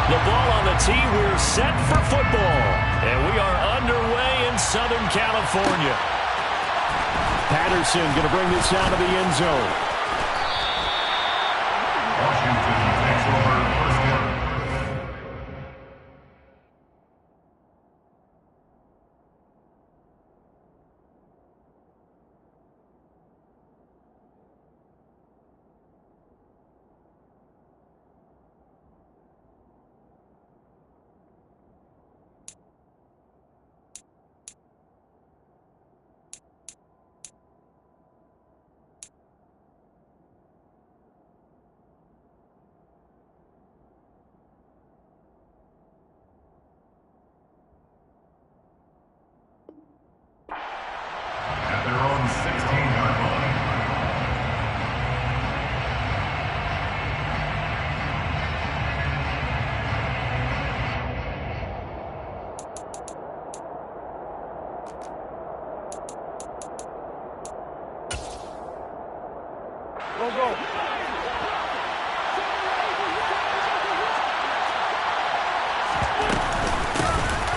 The ball on the tee. We're set for football. And we are underway in Southern California. Patterson going to bring this down to the end zone. Washington takes over first down. At their own 16-yard line. Go.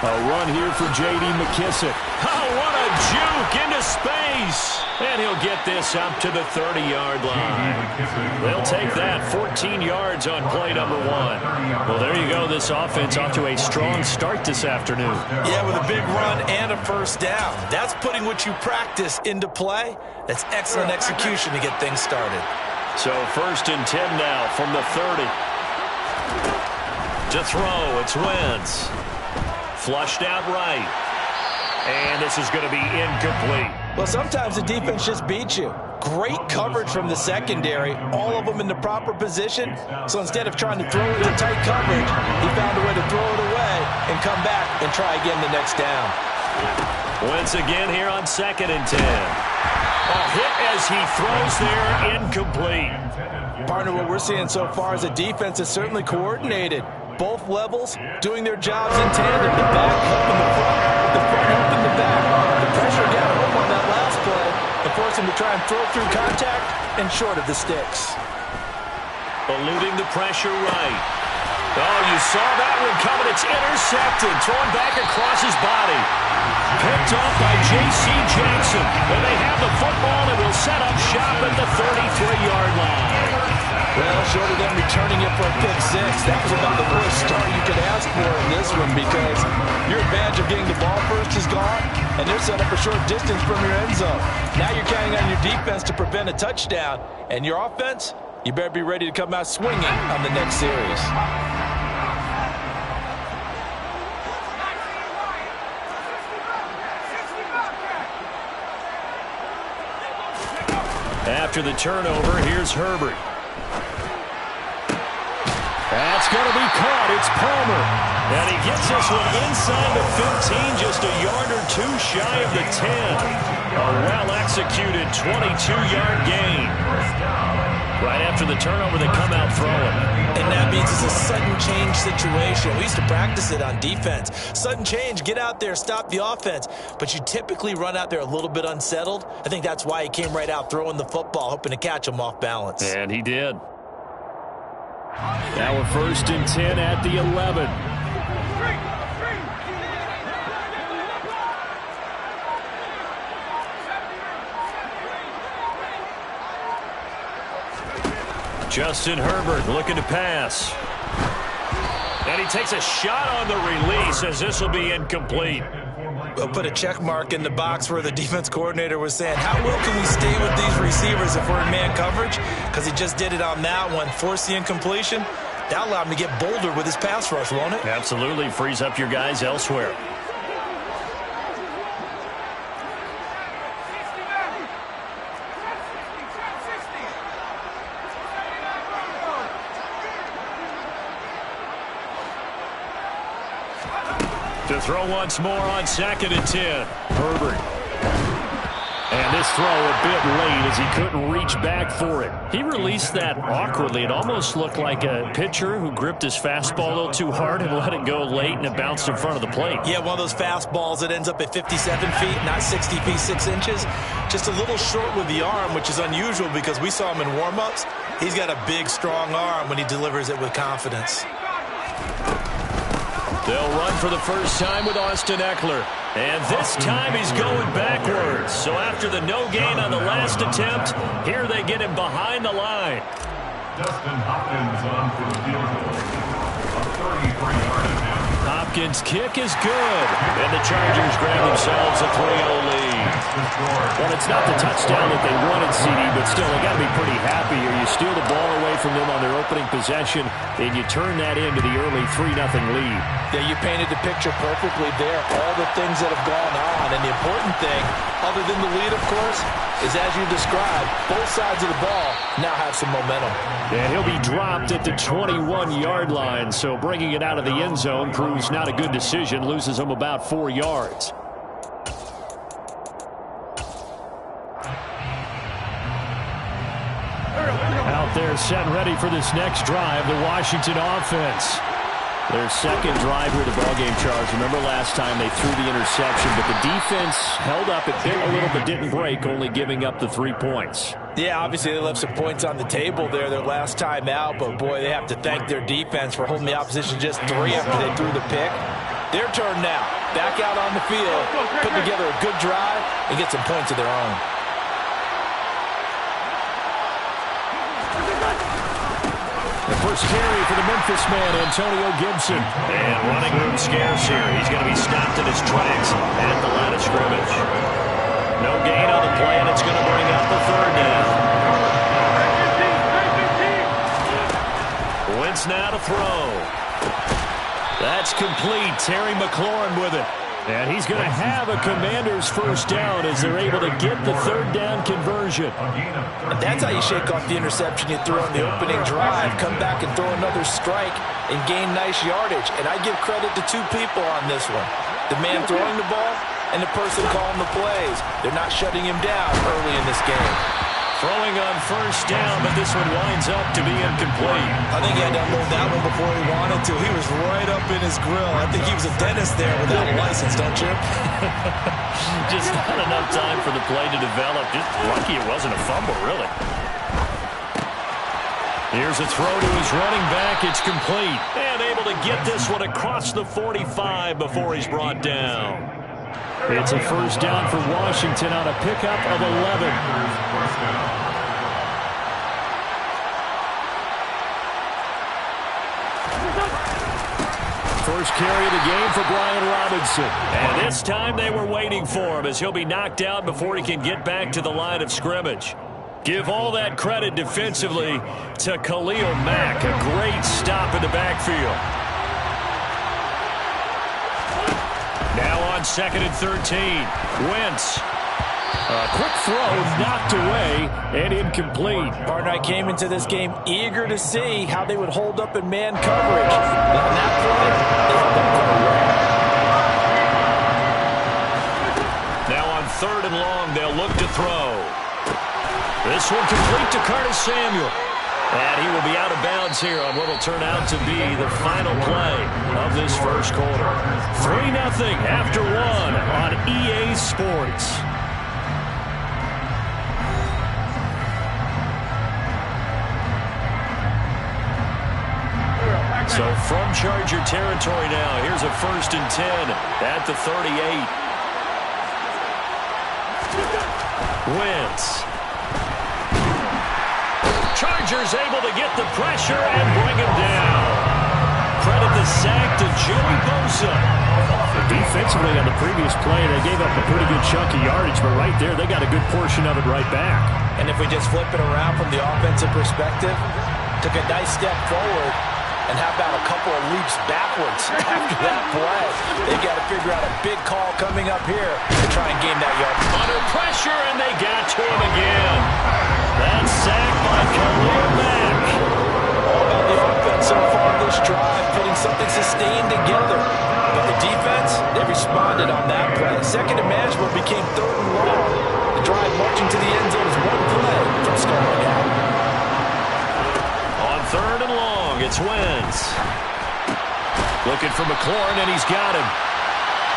A run here for J.D. McKissick. Oh, what a juke into space. And he'll get this up to the 30-yard line. They'll take that 14 yards on play number 1. Well, there you go. This offense off to a strong start this afternoon. Yeah, with a big run and a first down. That's putting what you practice into play. That's excellent execution to get things started. So 1st and 10 now from the 30. To throw, it's Wentz. Flushed out right. And this is going to be incomplete. Well, sometimes the defense just beats you. Great coverage from the secondary, all of them in the proper position. So instead of trying to throw it to tight coverage, he found a way to throw it away and come back and try again the next down. Wentz again here on 2nd and 10. A hit as he throws there, incomplete. Partner, what we're seeing so far is the defense is certainly coordinated. Both levels doing their jobs in tandem. The back helping the front helping the back. The pressure got home on that last play and forced him to try and throw through contact and short of the sticks. Eluding the pressure right. Oh, you saw that one coming. It's intercepted. Thrown back across his body. Picked off by J.C. Jackson. And they have the football and will set up shop at the 33-yard line. Well, short of them returning it for a pick 6, that was about the worst start you could ask for in this one because your advantage of getting the ball first is gone, and they're set up a short distance from your end zone. Now you're counting on your defense to prevent a touchdown, and your offense, you better be ready to come out swinging on the next series. After the turnover, here's Herbert. That's going to be caught. It's Palmer. And he gets this one inside the 15, just a yard or two shy of the 10. A well-executed 22-yard gain. Right after the turnover, they come out throwing. And that means it's a sudden change situation. We used to practice it on defense. Sudden change, get out there, stop the offense. But you typically run out there a little bit unsettled. I think that's why he came right out throwing the football, hoping to catch him off balance. And he did. Now we're 1st and 10 at the 11. Justin Herbert looking to pass. And he takes a shot on the release as this will be incomplete. We'll put a check mark in the box where the defense coordinator was saying, how well can we stay with these receivers if we're in man coverage? Because he just did it on that one, forced the incompletion. That allowed him to get bolder with his pass rush, won't it? Absolutely. Frees up your guys elsewhere. To throw once more on 2nd and 10. Herbert. And this throw a bit late as he couldn't reach back for it. He released that awkwardly. It almost looked like a pitcher who gripped his fastball a little too hard and let it go late, and it bounced in front of the plate. Yeah, one of those fastballs that ends up at 57 feet, not 60 feet, 6 inches. Just a little short with the arm, which is unusual because we saw him in warm-ups. He's got a big, strong arm when he delivers it with confidence. They'll run for the first time with Austin Eckler. And this time he's going backwards. So after the no gain on the last attempt, here they get him behind the line. Justin Hopkins on for the field goal. A 33-yard attempt. Hopkins' kick is good. And the Chargers grab themselves a 3-0 lead. Well, it's not the touchdown that they wanted, CD, but still, they got to be pretty happy here. You steal the ball away from them on their opening possession, and you turn that into the early 3-0 lead. Yeah, you painted the picture perfectly there. All the things that have gone on. And the important thing, other than the lead, of course, is as you described, both sides of the ball now have some momentum. And he'll be dropped at the 21-yard line, so bringing it out of the end zone proves not a good decision, loses him about 4 yards. Out there set and ready for this next drive, the Washington offense. Their second drive here of the ballgame, Charles. Remember last time they threw the interception, but the defense held up. It bit a little but didn't break, only giving up the 3 points. Yeah, obviously they left some points on the table there their last time out, but boy, they have to thank their defense for holding the opposition just 3 after they threw the pick. Their turn now. Back out on the field, put together a good drive, and get some points of their own. The first carry for the Memphis man, Antonio Gibson. And running room scarce here. He's going to be stopped in his tracks at the line of scrimmage. No gain on the play, and it's going to bring up the third down. Wentz now to throw. That's complete. Terry McLaurin with it. And he's going to have a Commander's first down as they're able to get the third down conversion. And that's how you shake off the interception you threw on the opening drive, come back and throw another strike and gain nice yardage. And I give credit to 2 people on this one. The man throwing the ball and the person calling the plays. They're not shutting him down early in this game. Throwing on first down, but this one winds up to be incomplete. I think he had to unload that one before he wanted to. He was right up in his grill. I think he was a dentist there without a license, don't you? Just not enough time for the play to develop. Just lucky it wasn't a fumble, really. Here's a throw to his running back. It's complete. And able to get this one across the 45 before he's brought down. It's a first down for Washington on a pickup of 11. First carry of the game for Brian Robinson. And this time they were waiting for him as he'll be knocked out before he can get back to the line of scrimmage. Give all that credit defensively to Khalil Mack. A great stop in the backfield. Now on 2nd and 13. Wentz. A quick throw knocked away and incomplete. Partner, I came into this game eager to see how they would hold up in man coverage. On that play, they held up quite well. Now on 3rd and long, they'll look to throw. This one complete to Curtis Samuel. And he will be out of bounds here on what will turn out to be the final play of this first quarter. 3-0 after 1 on EA Sports. So from Charger territory now, here's a 1st and 10 at the 38. Wentz. Chargers able to get the pressure and bring him down. Credit the sack to Joey Bosa. Defensively on the previous play, they gave up a pretty good chunk of yardage, but right there, they got a good portion of it right back. And if we just flip it around from the offensive perspective, took a nice step forward, and how about a couple of leaps backwards after that play? They got to figure out a big call coming up here to try and gain that yard. Under pressure, and they got to him again. That's sacked by Khalil Mack. All about the offense so far this drive, putting something sustained together. But the defense, they responded on that play. 2nd and manageable became 3rd and long. The drive marching to the end zone is one play from scoring out. On 3rd and long, it's Wentz. Looking for McLaurin, and he's got him.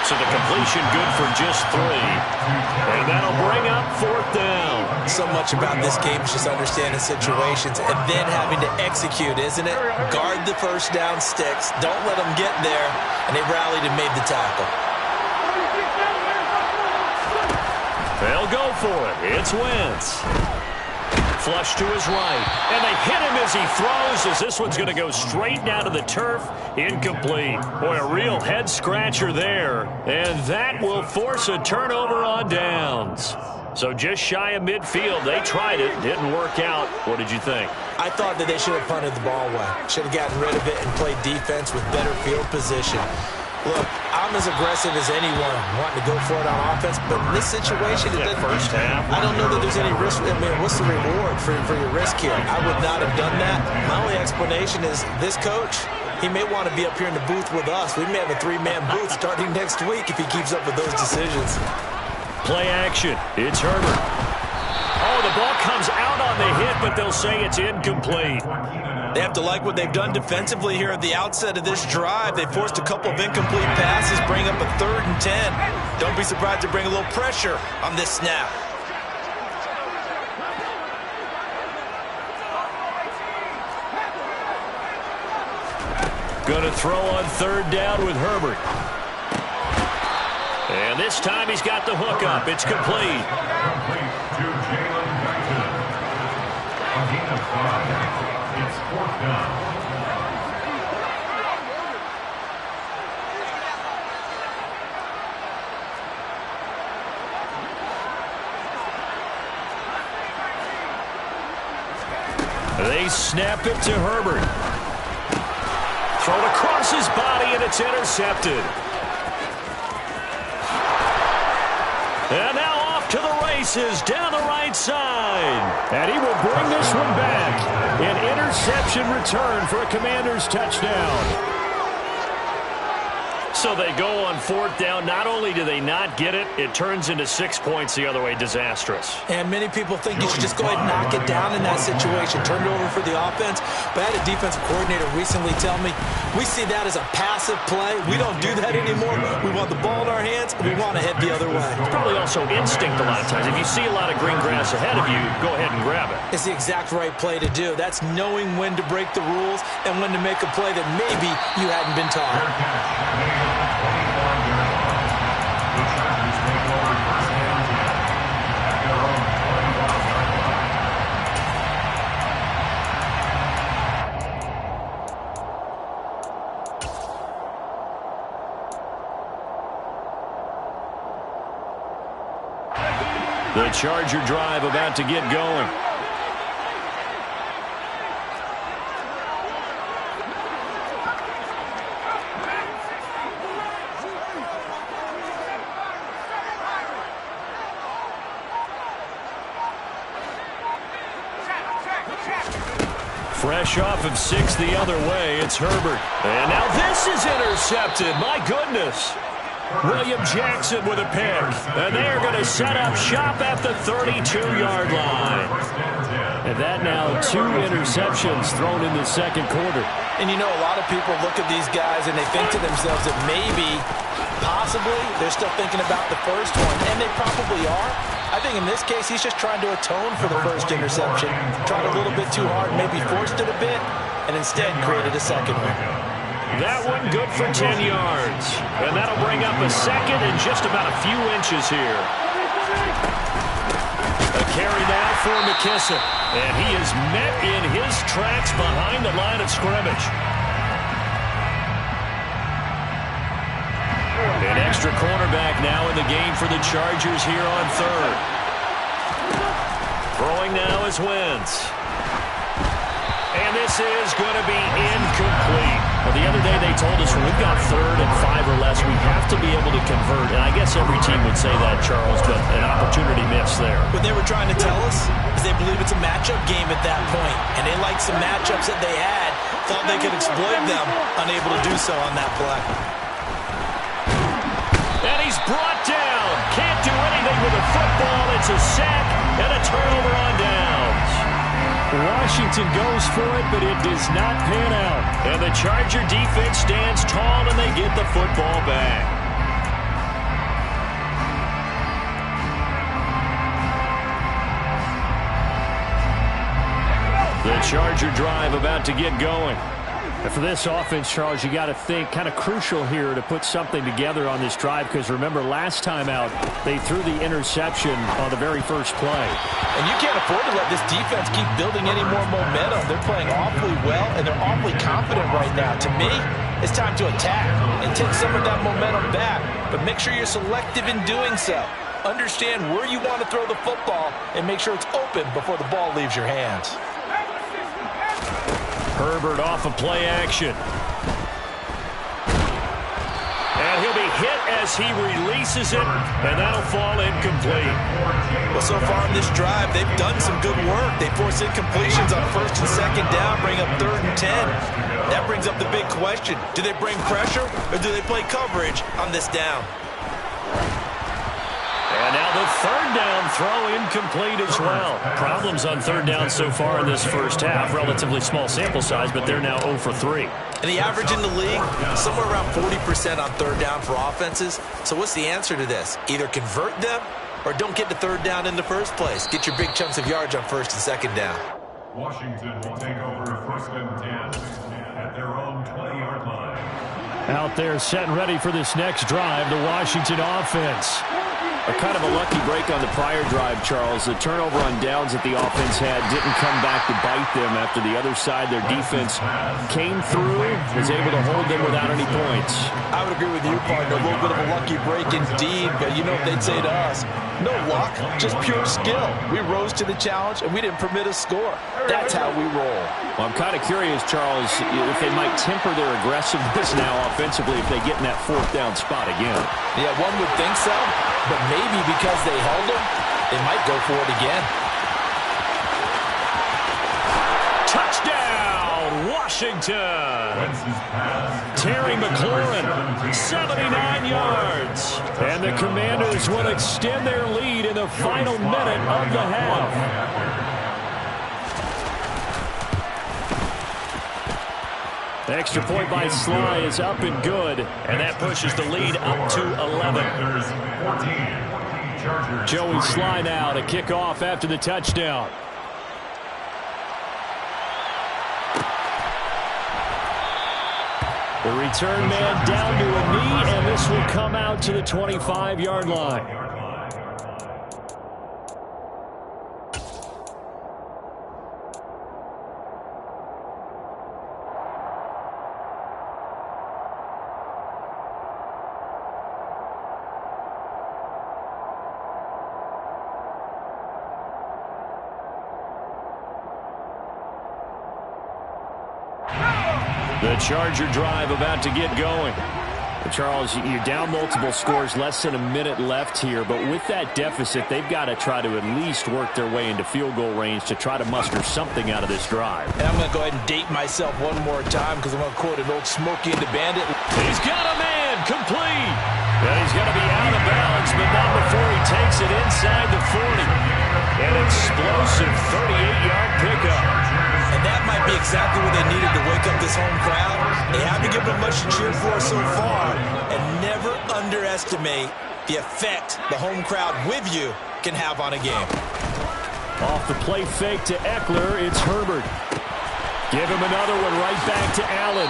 So the completion good for just 3. And that'll bring up 4th down. So much about this game is just understanding situations and then having to execute, isn't it? Guard the first down sticks. Don't let them get there. And they rallied and made the tackle. They'll go for it. It's Wentz. Flush to his right. And they hit him as he throws, as this one's going to go straight down to the turf. Incomplete. Boy, a real head-scratcher there. And that will force a turnover on downs. So just shy of midfield. They tried it. Didn't work out. What did you think? I thought that they should have punted the ball away. Should have gotten rid of it and played defense with better field position. Look, I'm as aggressive as anyone wanting to go for it on offense, but in this situation, it doesn't. First half. I don't know that there's any risk. I mean, what's the reward for your risk here? I would not have done that. My only explanation is this coach, he may want to be up here in the booth with us. We may have a 3-man booth starting next week if he keeps up with those decisions. Play action. It's Herbert. Oh, the ball comes out on the hit, but they'll say it's incomplete. They have to like what they've done defensively here at the outset of this drive. They forced a couple of incomplete passes, bring up a 3rd and 10. Don't be surprised to bring a little pressure on this snap. Going to throw on 3rd down with Herbert. And this time he's got the hook up. It's complete. Complete to Jalen Jackson. A gain of 5. It's 4th down. They snap it to Herbert. Thrown across his body, and it's intercepted. And now off to the races down the right side. And he will bring this one back. An interception return for a Commanders touchdown. So they go on 4th down. Not only do they not get it, it turns into 6 points the other way. Disastrous. And many people think you should just go ahead and knock it down in that situation. Turn it over for the offense. But I had a defensive coordinator recently tell me, we see that as a passive play. We don't do that anymore. We want the ball in our hands, and we want to head the other way. It's probably also instinct a lot of times. If you see a lot of green grass ahead of you, go ahead and grab it. It's the exact right play to do. That's knowing when to break the rules and when to make a play that maybe you hadn't been taught. The Charger drive about to get going. Fresh off of 6 the other way, it's Herbert. And now this is intercepted. My goodness. William Jackson with a pick. And they are going to set up shop at the 32-yard line. And that now 2 interceptions thrown in the second quarter. And you know, a lot of people look at these guys and they think to themselves that maybe, possibly, they're still thinking about the first one. And they probably are. I think in this case, he's just trying to atone for the first interception. Tried a little bit too hard, maybe forced it a bit, and instead created a second one. That one good for 10 yards. And that'll bring up a second and just about a few inches here. A carry now for McKissick. And he is met in his tracks behind the line of scrimmage. An extra cornerback now in the game for the Chargers here on 3rd. Throwing now is Wentz. And this is going to be incomplete. Well, the other day they told us when we've got 3rd and 5 or less, we have to be able to convert. And I guess every team would say that, Charles, but an opportunity missed there. What they were trying to tell us is they believe it's a matchup game at that point. And they liked some matchups that they had, thought they could exploit them, unable to do so on that play. And he's brought down. Can't do anything with the football. It's a sack and a turnover on downs. Washington goes for it, but it does not pan out. And the Charger defense stands tall, and they get the football back. The Charger drive about to get going. And for this offense, Charles, you got to think kind of crucial here to put something together on this drive, because remember last time out they threw the interception on the very first play. And you can't afford to let this defense keep building any more momentum. They're playing awfully well, and they're awfully confident right now. To me, it's time to attack and take some of that momentum back, but make sure you're selective in doing so. Understand where you want to throw the football and make sure it's open before the ball leaves your hands. Herbert off of play action. And he'll be hit as he releases it, and that'll fall incomplete. Well, so far in this drive, they've done some good work. They force incompletions on first and second down, bring up 3rd and 10. That brings up the big question. Do they bring pressure, or do they play coverage on this down? And now the 3rd down throw incomplete as well. Problems on 3rd down so far in this first half. Relatively small sample size, but they're now 0 for 3. And the average in the league, somewhere around 40% on 3rd down for offenses. So what's the answer to this? Either convert them or don't get to 3rd down in the first place. Get your big chunks of yards on 1st and 2nd down. Washington will take over 1st and 10 at their own 20-yard line. Out there set and ready for this next drive, the Washington offense. A kind of a lucky break on the prior drive, Charles. The turnover on downs that the offense had didn't come back to bite them after the other side. Their defense came through, was able to hold them without any points. I would agree with you, partner. A little bit of a lucky break indeed, but you know what they'd say to us? No luck, just pure skill. We rose to the challenge, and we didn't permit a score. That's how we roll. Well, I'm kind of curious, Charles, if they might temper their aggressiveness now offensively if they get in that 4th down spot again. Yeah, one would think so, but maybe because they held them, they might go for it again. Touchdown, Washington! Terry McLaurin, 79 yards. And the Commanders will extend their lead in the final minute of the half. The extra point by Sly is up and good, and that pushes the lead up to 11. Joey Sly now to kick off after the touchdown. The return man down to a knee, and this will come out to the 25-yard line. The Charger drive about to get going. Charles, you're down multiple scores, less than a minute left here, but with that deficit, they've got to try to at least work their way into field goal range to try to muster something out of this drive. And I'm going to go ahead and date myself one more time because I'm going to quote an old Smokey and the Bandit. He's got a man, complete. Yeah, he's going to be out of bounds, but not before he takes it inside the 40. An explosive 38-yard pickup. And that might be exactly what they needed to wake up this home crowd. They haven't given them much to cheer for so far. And never underestimate the effect the home crowd with you can have on a game. Off the play fake to Eckler, it's Herbert. Give him another one right back to Allen.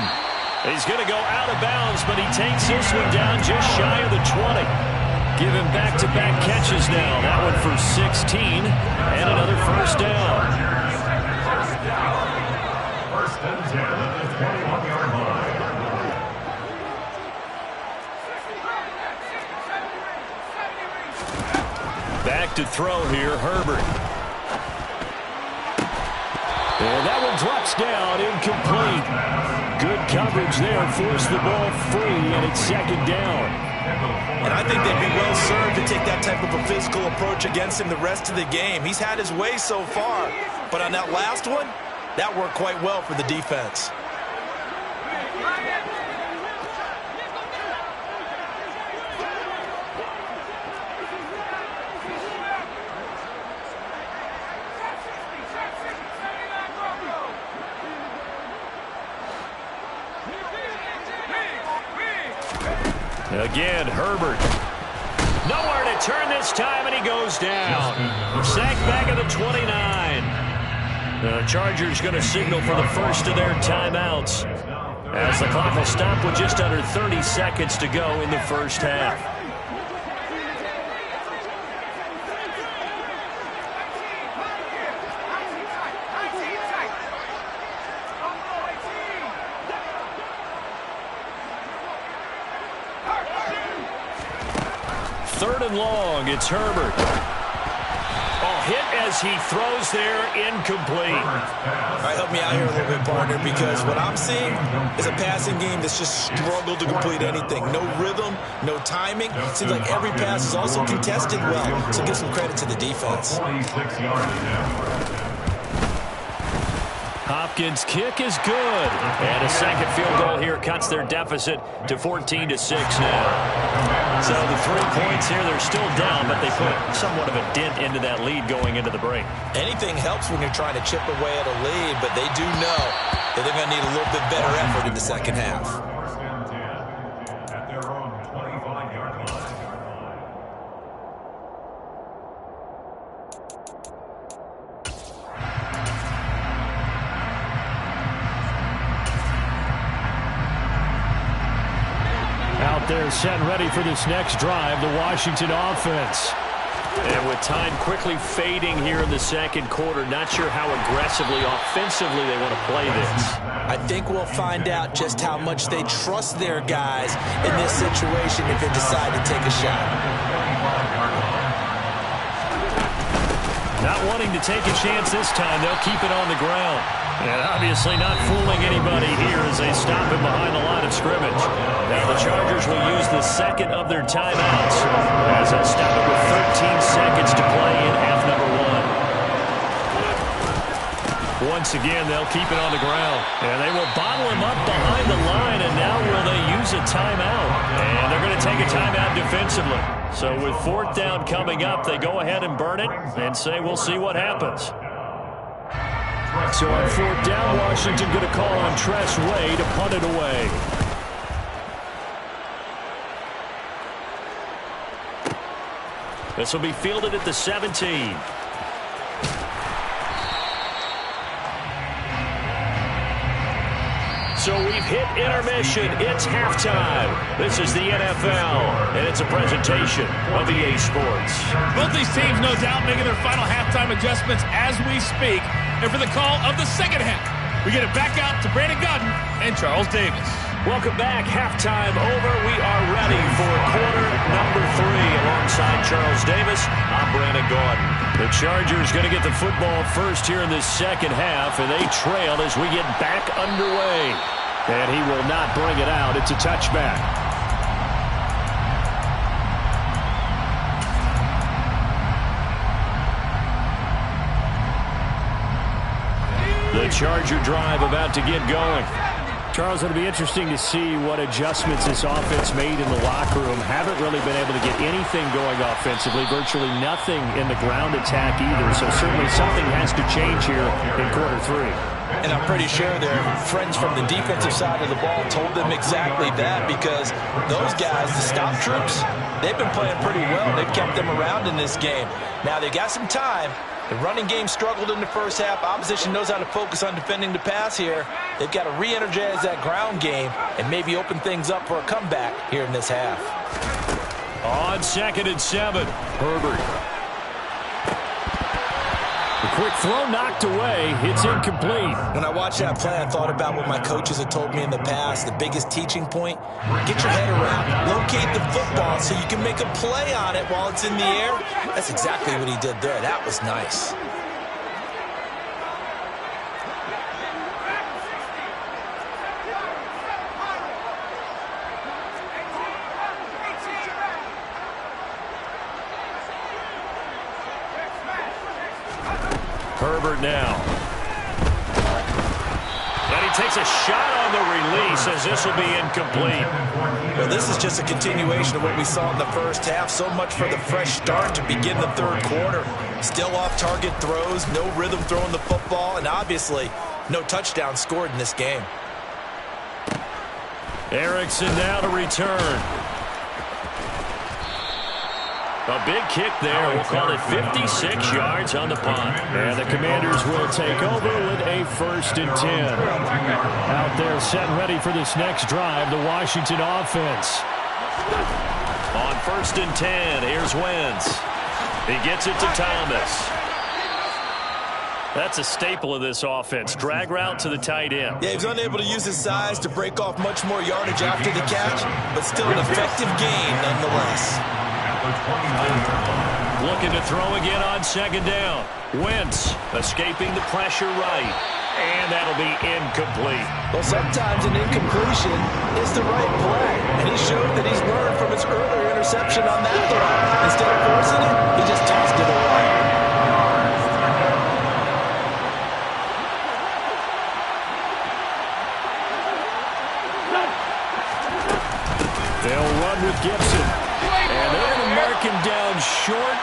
He's going to go out of bounds, but he takes this one down just shy of the 20. Give him back-to-back catches now. That one for 16 and another first down. First and 10 at the 21-yard line. Back to throw here, Herbert. And that one drops down, incomplete. Good coverage there, forced the ball free, and it's 2nd down. And I think they'd be well served to take that type of a physical approach against him the rest of the game. He's had his way so far, but on that last one, that worked quite well for the defense. Again, Herbert. Nowhere to turn this time, and he goes down. Sacked back at the 29. The Chargers going to signal for the first of their timeouts as the clock will stop with just under 30 seconds to go in the first half. Third and long, it's Herbert. Hit as he throws there, incomplete. All right, help me out here a little bit, partner, because what I'm seeing is a passing game that's just struggled to complete anything. No rhythm, no timing. Seems like every pass is also contested well, so give some credit to the defense. 26 yards now. Hopkins' kick is good. And a second field goal here cuts their deficit to 14-6 now. So the 3 points here, they're still down, but they put somewhat of a dent into that lead going into the break. Anything helps when you're trying to chip away at a lead, but they do know that they're going to need a little bit better effort in the second half. First and 10 at their own 25-yard line. Out there set and ready for this next drive, the Washington offense. And with time quickly fading here in the second quarter, not sure how aggressively, offensively they want to play this. I think we'll find out just how much they trust their guys in this situation if they decide to take a shot. Not wanting to take a chance this time, they'll keep it on the ground. And obviously not fooling anybody here as they stop him behind the line of scrimmage. Now the Chargers will use the second of their timeouts as they'll stop it with 13 seconds to play in half number one. Once again, they'll keep it on the ground. And they will bottle him up behind the line, and now will they use a timeout? And they're going to take a timeout defensively. So with fourth down coming up, they go ahead and burn it and say we'll see what happens. So on fourth down, Washington going to call on Tress Way to punt it away. This will be fielded at the 17. So we've hit intermission. It's halftime. This is the NFL, and it's a presentation of EA Sports. Both these teams, no doubt, making their final halftime adjustments as we speak. And for the call of the second half, we get it back out to Brandon Godden and Charles Davis. Welcome back. Halftime over. We are ready for quarter number 3. Alongside Charles Davis, I'm Brandon Godden. The Chargers going to get the football first here in this second half, and they trail as we get back underway. And he will not bring it out. It's a touchback. The Charger drive about to get going. Charles, it'll be interesting to see what adjustments this offense made in the locker room. Haven't really been able to get anything going offensively, virtually nothing in the ground attack either. So certainly something has to change here in quarter 3. And I'm pretty sure their friends from the defensive side of the ball told them exactly that, because those guys, the stop troops, they've been playing pretty well. They've kept them around in this game. Now they got some time. The running game struggled in the first half. Opposition knows how to focus on defending the pass here. They've got to re-energize that ground game and maybe open things up for a comeback here in this half. On 2nd and 7, Herbert. The quick throw knocked away. It's incomplete. When I watched that play, I thought about what my coaches had told me in the past. The biggest teaching point, get your head around, locate the football so you can make a play on it while it's in the air. That's exactly what he did there. That was nice. Herbert now. And he takes a shot on the release as this will be incomplete. Well, this is just a continuation of what we saw in the first half. So much for the fresh start to begin the third quarter. Still off-target throws, no rhythm throwing the football, and obviously no touchdown scored in this game. Erickson now to return. A big kick there. We'll call it 56 yards on the punt. And the Commanders will take over with a 1st and 10. Out there set and ready for this next drive, the Washington offense. On 1st and 10, here's Wentz. He gets it to Thomas. That's a staple of this offense. Drag route to the tight end. Yeah, he was unable to use his size to break off much more yardage after the catch, but still an effective gain nonetheless. Looking to throw again on 2nd down. Wentz escaping the pressure right. And that'll be incomplete. Well, sometimes an incompletion is the right play. And he showed that he's learned from his earlier interception on that throw. Instead of forcing it, he just tossed it away. They'll run with Gibson. And they're going to mark him down short,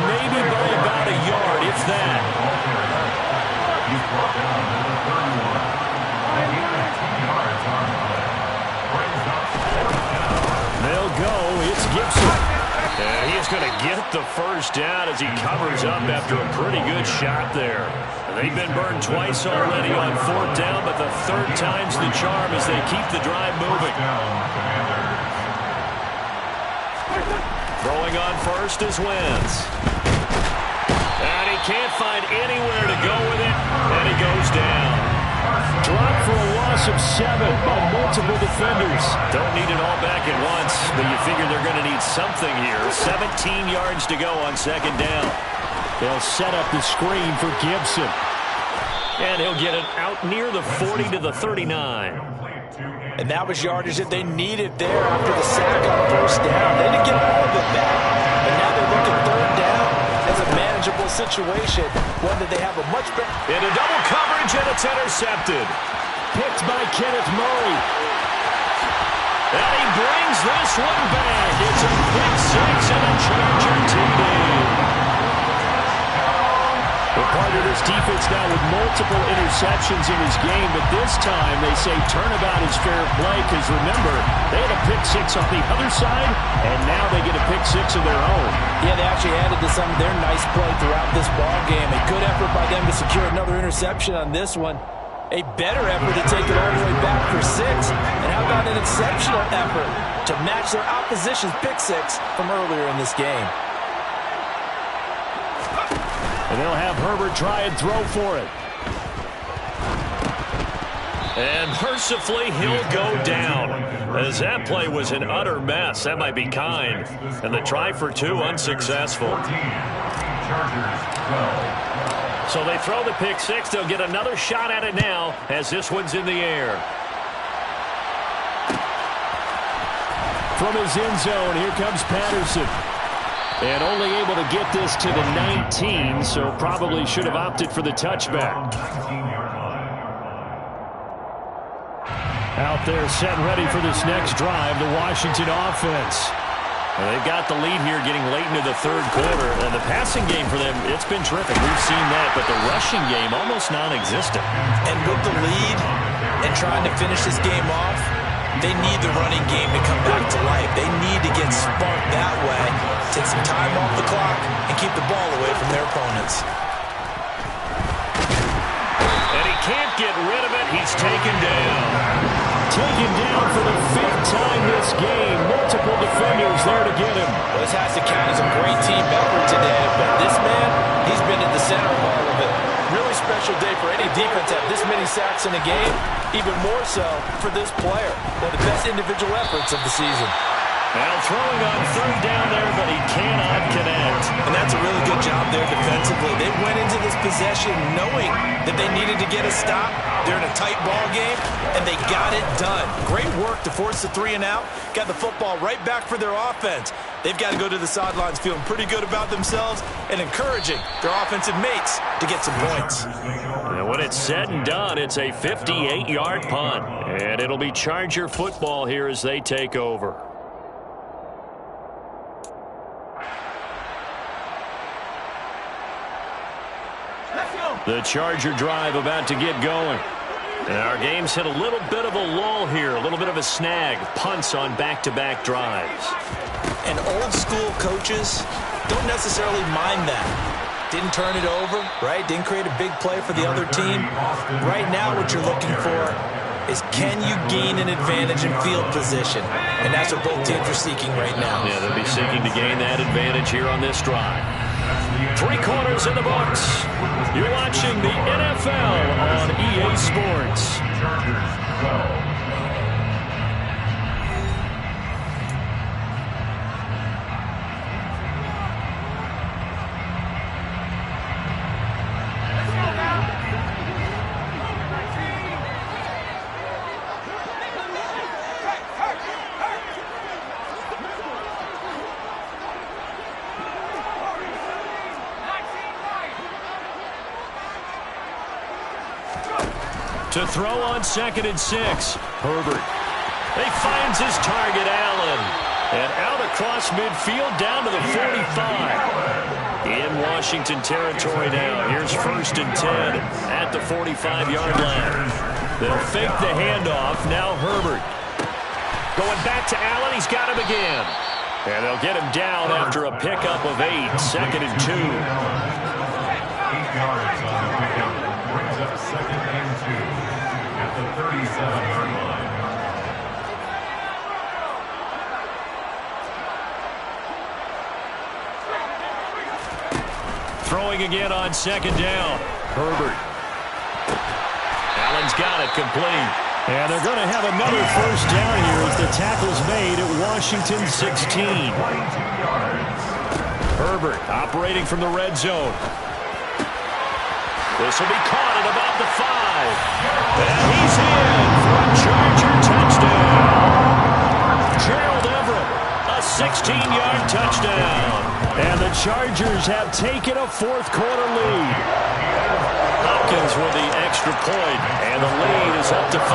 maybe by about a yard, if that. They'll go. It's Gibson. And he's going to get the 1st down as he covers up after a pretty good shot there. They've been burned twice already on 4th down, but the 3rd time's the charm as they keep the drive moving. Throwing on 1st is Wentz. And he can't find anywhere to go with it, and he goes down. Dropped for a loss of 7 by multiple defenders. Don't need it all back at once, but you figure they're going to need something here. 17 yards to go on 2nd down. They'll set up the screen for Gibson. And he'll get it out near the 40 to the 39. And that was yardage that they needed there after the sack on 1st down. They didn't get all of it back, but now they look at 3rd down as a manageable situation, one that they have a much better. Into double coverage, and it's intercepted. Picked by Kenneth Murray. And he brings this one back. It's a pick 6 and a Charger TD. They're part of this defense now with multiple interceptions in this game, but this time they say turnabout is fair play because, remember, they had a pick 6 on the other side, and now they get a pick 6 of their own. Yeah, they actually added to some of their nice play throughout this ball game. A good effort by them to secure another interception on this one. A better effort to take it all the way back for 6. And how about an exceptional effort to match their opposition's pick 6 from earlier in this game. And they'll have Herbert try and throw for it. And mercifully, he'll go down. As that play was an utter mess. That might be kind. And the try for 2 unsuccessful. So they throw the pick 6. They'll get another shot at it now as this one's in the air. From his end zone, here comes Patterson. And only able to get this to the 19, so probably should have opted for the touchback. Out there set and ready for this next drive, the Washington offense. Well, they've got the lead here getting late into the 3rd quarter. And the passing game for them, it's been terrific. We've seen that, but the rushing game almost non-existent. And with the lead and trying to finish this game off, they need the running game to come back to life. They need to get sparked that way, take some time off the clock, and keep the ball away from their opponents. And he can't get rid of it. He's taken down. Taken down for the 5th time this game. Multiple defenders there to get him. Well, this has to count as a great team effort today, but this man, he's been at the center of all of it. Really special day for any defense to have this many sacks in a game, even more so for this player. One of the best individual efforts of the season. Now throwing on 3rd down there, but he cannot connect. And that's a really good job there defensively. They went into this possession knowing that they needed to get a stop. They're in a tight ball game, and they got it done. Great work to force the 3 and out. Got the football right back for their offense. They've got to go to the sidelines feeling pretty good about themselves and encouraging their offensive mates to get some points. And when it's said and done, it's a 58-yard punt. And it'll be Charger football here as they take over. The Charger drive about to get going. And our game's hit a little bit of a lull here, a little bit of a snag. Punts on back-to-back drives. And old school coaches don't necessarily mind that. Didn't turn it over, right? Didn't create a big play for the other team. Right now what you're looking for is, can you gain an advantage in field position? And that's what both teams are seeking right now. Yeah, they'll be seeking to gain that advantage here on this drive. 3 quarters in the books. You're watching the NFL on EA Sports. Chargers 12. To throw on 2nd and 6. Herbert. He finds his target, Allen. And out across midfield down to the 45. In Washington territory now. Here's 1st and 10 at the 45-yard line. They'll fake the handoff. Now Herbert. Going back to Allen. He's got him again. And they'll get him down after a pickup of 8. 2nd and 2. 8 yards on the pickup. Brings up 2nd and 2 at the 37-yard line. Throwing again on 2nd down. Herbert. Allen's got it complete. And they're going to have another 1st down here as the tackle's made at Washington 16. Herbert operating from the red zone. This will be caught at about the 5. And he's in for a Charger touchdown. Gerald Everett, a 16-yard touchdown. And the Chargers have taken a 4th quarter lead. Hopkins with the extra point, and the lead is up to 5.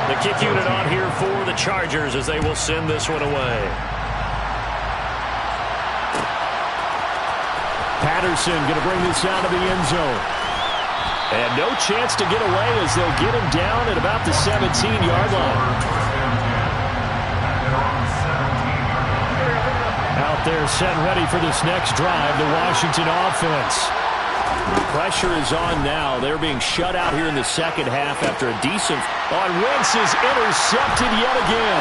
The kick unit on here for the Chargers as they will send this one away. Patterson going to bring this out of the end zone. And no chance to get away as they'll get him down at about the 17-yard line. Out there set ready for this next drive, the Washington offense. Pressure is on now. They're being shut out here in the second half after a decent on Wentz is intercepted yet again.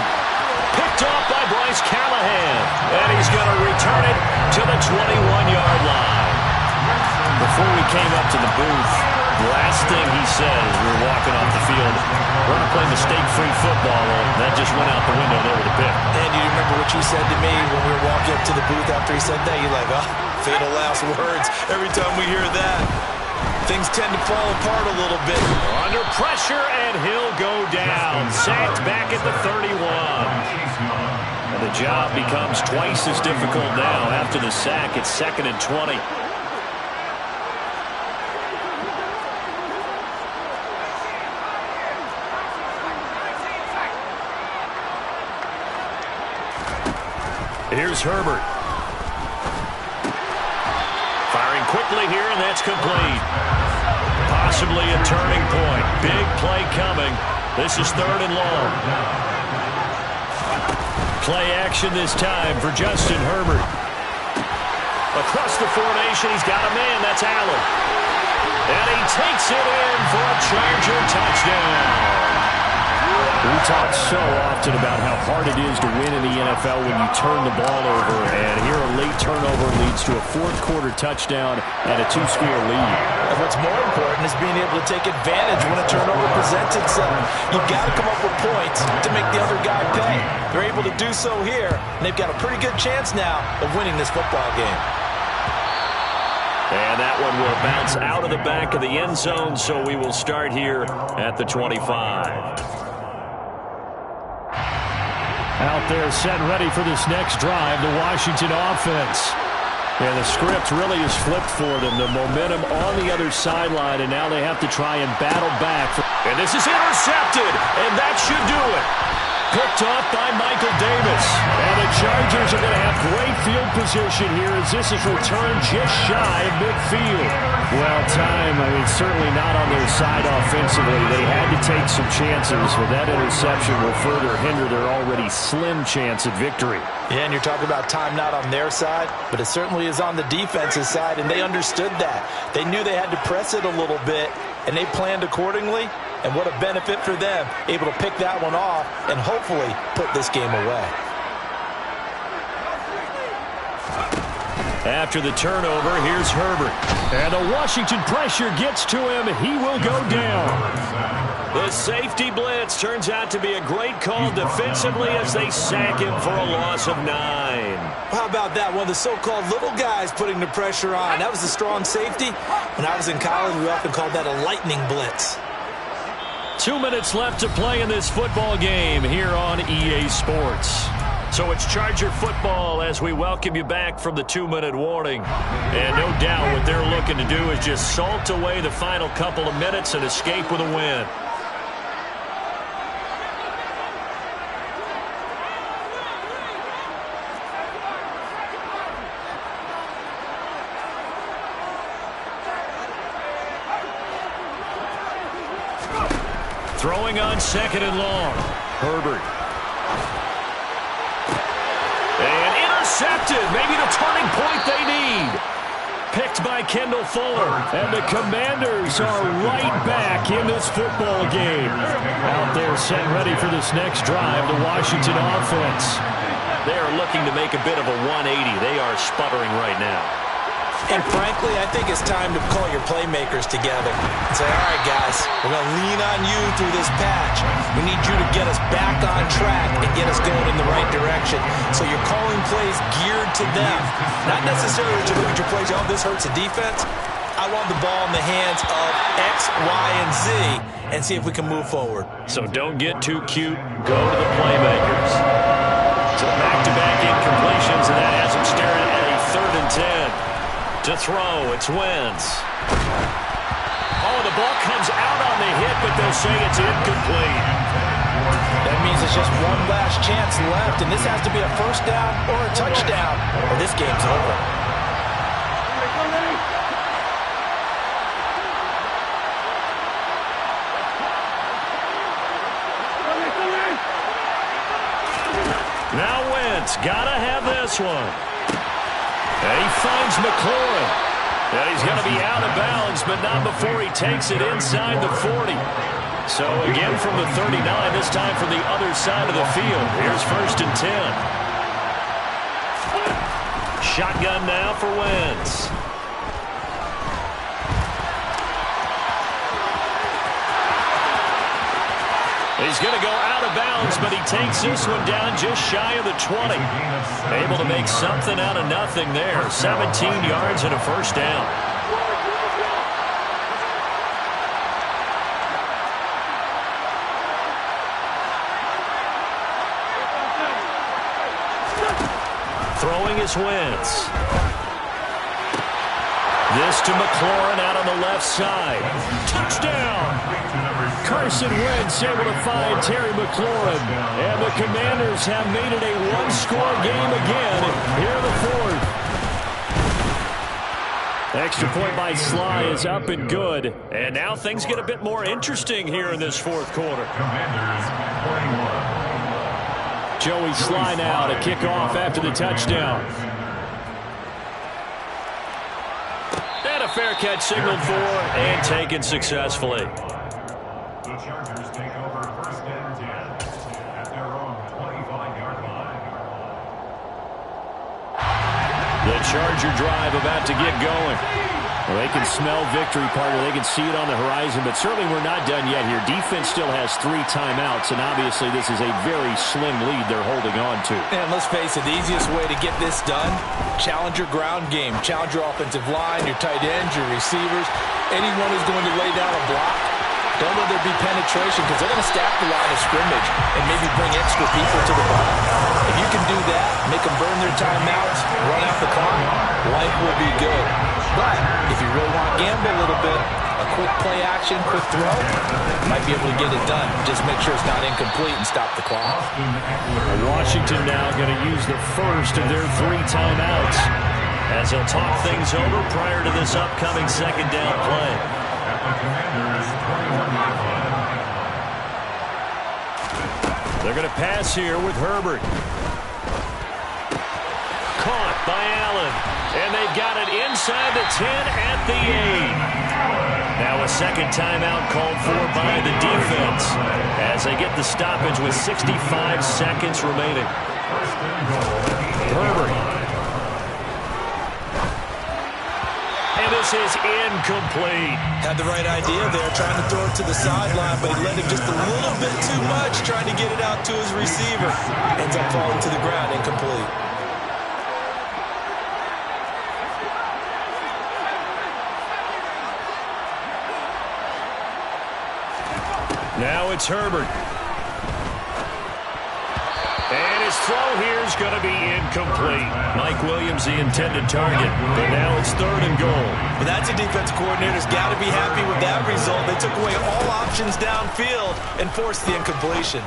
Picked off by Bryce Callahan. And he's going to return it to the 21-yard line. Before we came up to the booth, the last thing he said as we were walking off the field, we're going to play mistake-free football. Well, that just went out the window there with a pick. And you remember what you said to me when we were walking up to the booth after he said that? You're like, oh, fatal last words. Every time we hear that, things tend to fall apart a little bit. Under pressure, and he'll go down. Sacked back at the 31. And the job becomes twice as difficult now after the sack. It's 2nd and 20. Here's Herbert. Firing quickly here, and that's complete. Possibly a turning point. Big play coming. This is 3rd and long. Play action this time for Justin Herbert. Across the formation, he's got a man. That's Allen. And he takes it in for a Charger touchdown. We talk so often about how hard it is to win in the NFL when you turn the ball over, and here a late turnover leads to a 4th quarter touchdown and a 2-score lead. And what's more important is being able to take advantage when a turnover presents itself. You've got to come up with points to make the other guy pay. They're able to do so here, and they've got a pretty good chance now of winning this football game. And that one will bounce out of the back of the end zone, so we will start here at the 25. Out there set ready for this next drive, the Washington offense. And the script really is flipped for them. The momentum on the other sideline, and now they have to try and battle back. And this is intercepted, and that should do it. picked off by Michael Davis. And the Chargers are going to have great field position here as this is returned just shy of midfield. Well, time, certainly not on their side offensively. They had to take some chances, but that interception will further hinder their already slim chance at victory. Yeah, and you're talking about time not on their side, but it certainly is on the defense's side, and they understood that. They knew they had to press it a little bit, and they planned accordingly. And what a benefit for them, able to pick that one off and hopefully put this game away. After the turnover, here's Herbert. And the Washington pressure gets to him. He will go down. The safety blitz turns out to be a great call defensively as they sack him for a loss of 9. How about that? One of the so-called little guys putting the pressure on. That was a strong safety. When I was in college, we often called that a lightning blitz. 2 minutes left to play in this football game here on EA Sports. So it's Charger football as we welcome you back from the 2-minute warning. And no doubt what they're looking to do is just salt away the final couple of minutes and escape with a win. Throwing on 2nd and long. Herbert. And intercepted. Maybe the turning point they need. Picked by Kendall Fuller. And the Commanders are right back in this football game. Out there set ready for this next drive, the Washington offense. They are looking to make a bit of a 180. They are sputtering right now. And frankly, I think it's time to call your playmakers together and say, all right, guys, we're going to lean on you through this patch. We need you to get us back on track and get us going in the right direction. So you're calling plays geared to them. Not necessarily to look at your plays, oh, this hurts the defense. I want the ball in the hands of X, Y, and Z and see if we can move forward. So don't get too cute. Go to the playmakers. So back-to-back incompletions, and that has them staring at a 3rd and 10. To throw, it's Wentz. Oh, the ball comes out on the hit, but they'll say it's incomplete. That means it's just one last chance left, and this has to be a first down or a touchdown, or this game's over. Now Wentz, gotta have this one. And he finds McLaurin. And he's going to be out of bounds, but not before he takes it inside the 40. So again from the 39, this time from the other side of the field. Here's 1st and 10. Shotgun now for Wentz. He's going to go out of bounds, but he takes this one down just shy of the 20. Able to make something out of nothing there. 17 yards and a first down. Throwing is Wentz. This to McLaurin out on the left side. Touchdown! Carson Wentz able to find Terry McLaurin. And the Commanders have made it a one-score game again here in the 4th. Extra point by Sly is up and good. And now things get a bit more interesting here in this 4th quarter. Commanders 41. Joey Sly now to kick off after the touchdown. And a fair catch signaled for and taken successfully. The Chargers take over 1st and 10 at their own 25-yard line. The Charger drive about to get going. Well, they can smell victory, partner. They can see it on the horizon, but certainly we're not done yet here. Defense still has 3 timeouts, and obviously this is a very slim lead they're holding on to. And let's face it, the easiest way to get this done, challenge your ground game. Challenge your offensive line, your tight ends, your receivers. Anyone who's going to lay down a block, don't let there be penetration because they're going to stack the line of scrimmage and maybe bring extra people to the ball. If you can do that, make them burn their timeouts, run out the clock, life will be good. But if you really want to gamble a little bit, a quick play action, quick throw, might be able to get it done. Just make sure it's not incomplete and stop the clock. Washington now going to use the first of their 3 timeouts as they'll talk things over prior to this upcoming second down play. They're going to pass here with Herbert. Caught by Allen. And they've got it inside the 10 at the 8. Now a second timeout called for by the defense as they get the stoppage with 65 seconds remaining. Herbert. And this is incomplete. Had the right idea there, trying to throw it to the sideline, but he let him just a little bit too much, trying to get it out to his receiver. Ends up falling to the ground, incomplete. Now it's Herbert. And his throw here is going to be incomplete. Mike Williams, the intended target. But now it's 3rd and goal. Well, that's a defense coordinator's got to be happy with that result. They took away all options downfield and forced the incompletion.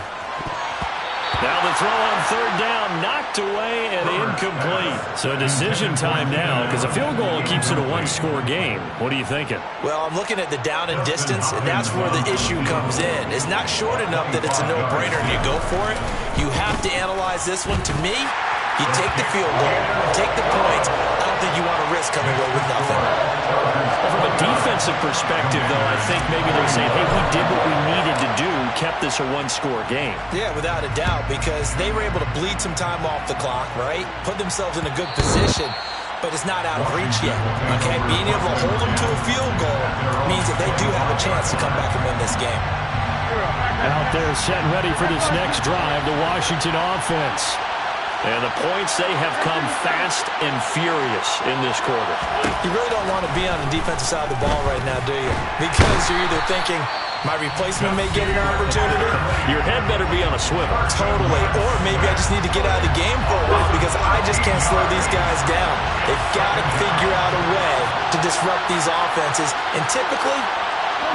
Now the throw on 3rd down, knocked away and incomplete. So decision time now, because a field goal keeps it a 1-score game. What are you thinking? Well, I'm looking at the down and distance, and that's where the issue comes in. It's not short enough that it's a no-brainer and you go for it. You have to analyze this one. To me, you take the field goal, take the points. I don't think you want to risk coming away with nothing. From a defensive perspective, though, I think maybe they're saying, hey, we did what we needed to do, kept this a 1-score game. Yeah, without a doubt, because they were able to bleed some time off the clock, right? Put themselves in a good position, but it's not out of reach yet, okay? Being able to hold them to a field goal means that they do have a chance to come back and win this game. Out there setting ready for this next drive, the Washington offense. And the points, they have come fast and furious in this quarter. You really don't want to be on the defensive side of the ball right now, do you? Because you're either thinking, my replacement may get an opportunity. Your head better be on a swivel. Totally. Or maybe I just need to get out of the game for a while because I just can't slow these guys down. They've got to figure out a way to disrupt these offenses. And typically,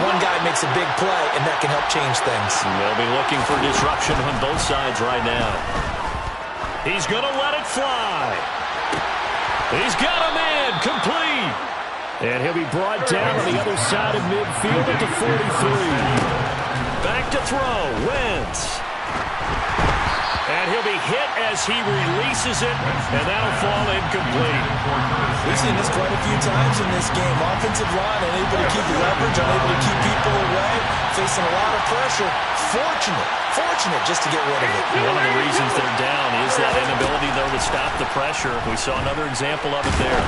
one guy makes a big play, and that can help change things. And they'll be looking for disruption on both sides right now. He's going to let it fly. He's got a man complete. And he'll be brought down on the other side of midfield at the 43. Back to throw. Wentz. And he'll be hit as he releases it, and that'll fall incomplete. We've seen this quite a few times in this game. Offensive line unable to keep leverage, unable to keep people away, facing a lot of pressure. Fortunate just to get rid of it. One of the reasons they're down is that inability, though, to stop the pressure. We saw another example of it there.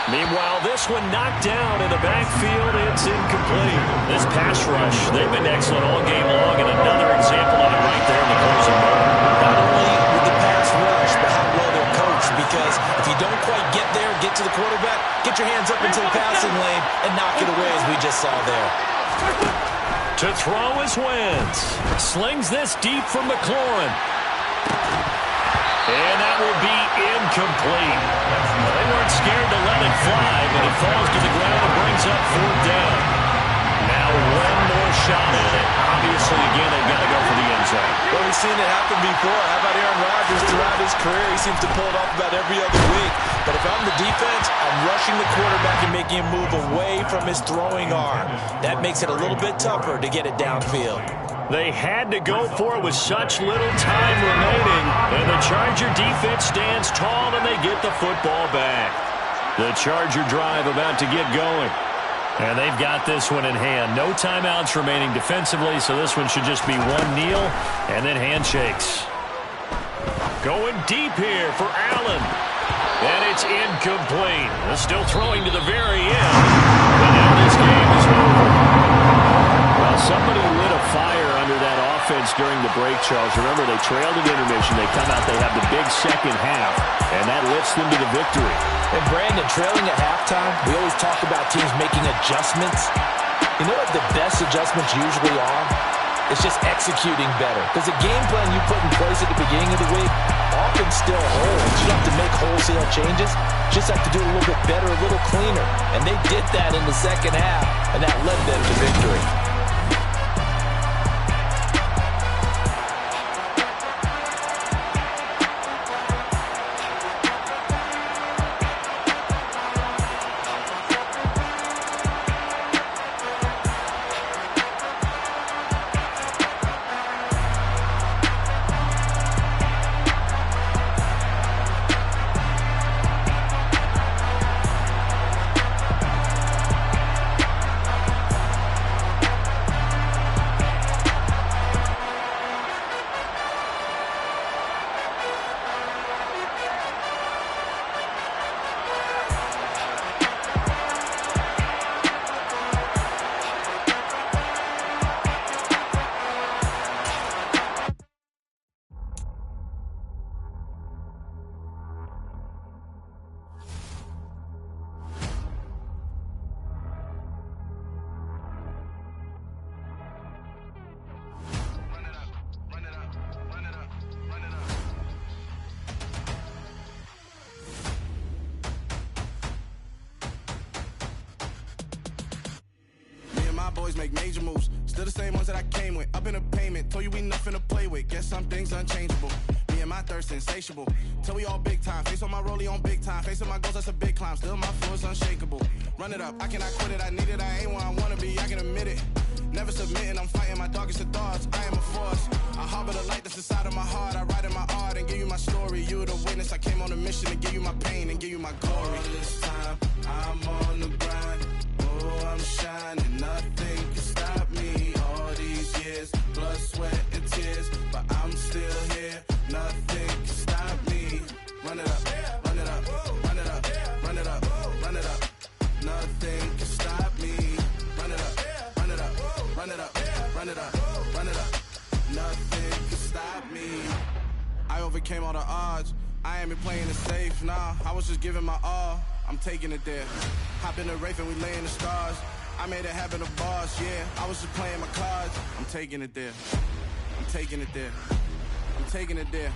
Meanwhile, this one knocked down in the backfield. It's incomplete. This pass rush, they've been excellent all game long, and another example of it right there in the closing moment. Not only with the pass rush, but how well they're coached. Because if you don't quite get there, get to the quarterback, get your hands up into the passing lane and knock it away as we just saw there. To throw is Wentz. Slings this deep from McLaurin. And that will be incomplete. They weren't scared to let it fly, but it falls to the ground and brings up 4th down. Now one more shot at it. Obviously, again, they've got to go for the end zone. Well, we've seen it happen before. How about Aaron Rodgers throughout his career? He seems to pull it off about every other week. But if I'm the defense, I'm rushing the quarterback and making him move away from his throwing arm. That makes it a little bit tougher to get it downfield. They had to go for it with such little time remaining. And the Charger defense stands tall and they get the football back. The Charger drive about to get going. And they've got this one in hand. No timeouts remaining defensively, so this one should just be one kneel and then handshakes. Going deep here for Allen. And it's incomplete. They're still throwing to the very end. But now this game is over. Well, somebody lit a fire under that offense during the break, Charles. Remember, they trailed at intermission. They come out, they have the big second half, and that lifts them to the victory. And Brandon, trailing at halftime, we always talk about teams making adjustments. You know what the best adjustments usually are? It's just executing better. Because the game plan you put in place at the beginning of the week often still holds. You don't have to make wholesale changes. Just have to do it a little bit better, a little cleaner. And they did that in the second half, and that led them to victory. Boys make major moves, still the same ones that I came with. Up in a payment, told you we nothing to play with. Guess some things unchangeable. Me and my thirst insatiable. Till we all big time. Face on my rollie on big time. Facing my goals, that's a big climb. Still my flow is unshakable. Run it up, I cannot quit it. I need it, I ain't where I wanna be. I can admit it. Never submitting, I'm fighting my darkest of thoughts. I am a force. I harbor the light that's inside of my heart. I write in my art and give you my story. You the witness. I came on a mission to give you my pain and give you my glory. All this time, I'm on the grind. Oh, I'm shining. Nothing can stop me. All these years, blood, sweat, and tears. But I'm still here. Nothing can stop me. Run it up, run it up, run it up, run it up, run it up. Nothing can stop me. Run it up, run it up, run it up, run it up, run it up. Nothing can stop me. I overcame all the odds. I ain't been playing it safe, nah. I was just giving my all. I'm taking it there. Hop in the Wraith and we lay in the stars. I made it happen to boss, yeah. I was just playing my cards. I'm taking it there. I'm taking it there. I'm taking it there.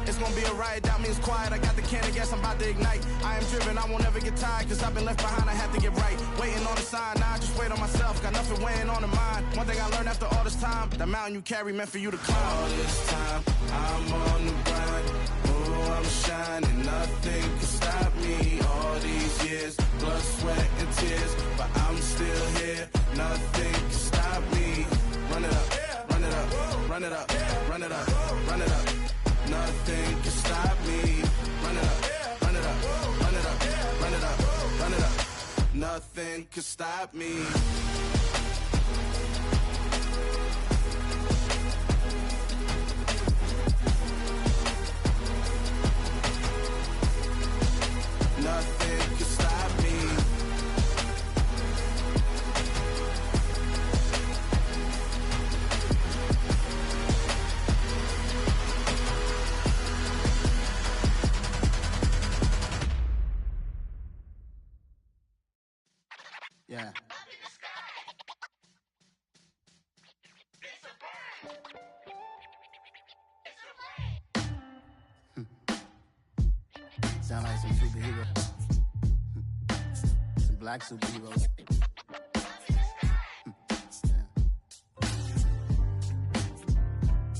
It's gonna be a riot, that means quiet. I got the can of gas, I'm about to ignite. I am driven, I won't ever get tired, cause I've been left behind, I have to get right. Waiting on the sign, now I just wait on myself. Got nothing weighing on the mind. One thing I learned after all this time, the mountain you carry meant for you to climb. All this time, I'm on the grind. Oh, I'm shining, nothing can stop me. All these years, blood, sweat, and tears. But I'm still here, nothing can stop me. Run it up, run it up, run it up, run it up, run it up. Nothing can stop me. Run it up, run it up, run it up, run it up, run it up. Nothing can stop me. Nothing can stop me. Yeah. Sound like some superheroes. Some black superheroes.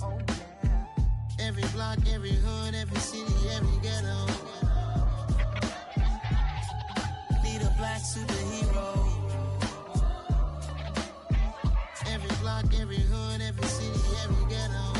Oh, yeah. Every block, every hood, every city, every ghetto. Need a black superhero. Every block, every hood, every city, every ghetto.